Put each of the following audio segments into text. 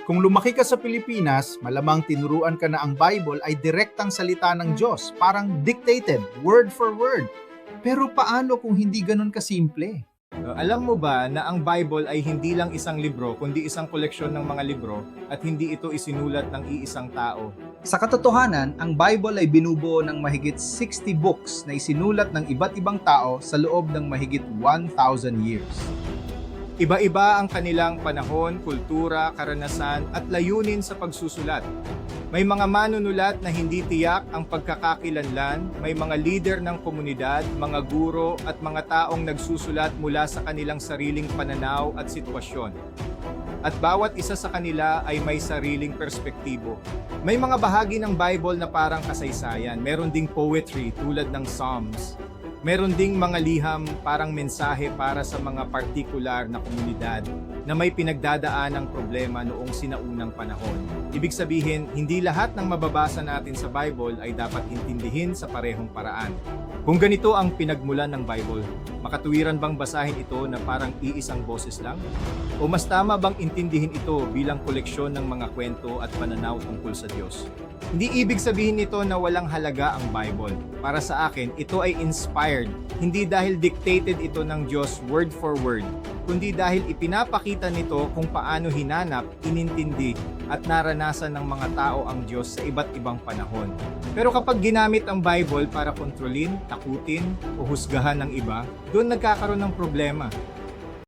Kung lumaki ka sa Pilipinas, malamang tinuruan ka na ang Bible ay direktang salita ng Diyos, parang dictated, word for word. Pero paano kung hindi ganun kasimple? Alam mo ba na ang Bible ay hindi lang isang libro, kundi isang koleksyon ng mga libro at hindi ito isinulat ng iisang tao? Sa katotohanan, ang Bible ay binubuo ng mahigit 60 books na isinulat ng iba't ibang tao sa loob ng mahigit 1,000 years. Iba-iba ang kanilang panahon, kultura, karanasan at layunin sa pagsusulat. May mga manunulat na hindi tiyak ang pagkakakilanlan, may mga leader ng komunidad, mga guro at mga taong nagsusulat mula sa kanilang sariling pananaw at sitwasyon. At bawat isa sa kanila ay may sariling perspektibo. May mga bahagi ng Bible na parang kasaysayan, meron ding poetry tulad ng Psalms. Meron ding mga liham parang mensahe para sa mga partikular na komunidad na may pinagdadaan ng problema noong sinaunang panahon. Ibig sabihin, hindi lahat ng mababasa natin sa Bible ay dapat intindihin sa parehong paraan. Kung ganito ang pinagmulan ng Bible, makatuwiran bang basahin ito na parang iisang boses lang? O mas tama bang intindihin ito bilang koleksyon ng mga kwento at pananaw tungkol sa Diyos? Hindi ibig sabihin nito na walang halaga ang Bible. Para sa akin, ito ay inspired, hindi dahil dictated ito ng Diyos word for word, kundi dahil ipinapakita nito kung paano hinanap, inintindi, at naranasan ng mga tao ang Diyos sa iba't ibang panahon. Pero kapag ginamit ang Bible para kontrolin, takutin, o husgahan ng iba, doon nagkakaroon ng problema.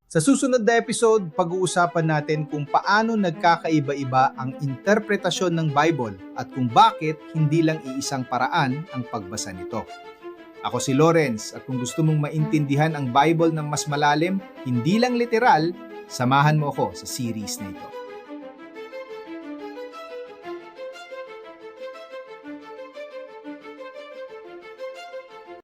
Sa susunod na episode, pag-uusapan natin kung paano nagkakaiba-iba ang interpretasyon ng Bible at kung bakit hindi lang iisang paraan ang pagbasa nito. Ako si Lawrence at kung gusto mong maintindihan ang Bible ng mas malalim, hindi lang literal, samahan mo ako sa series na ito.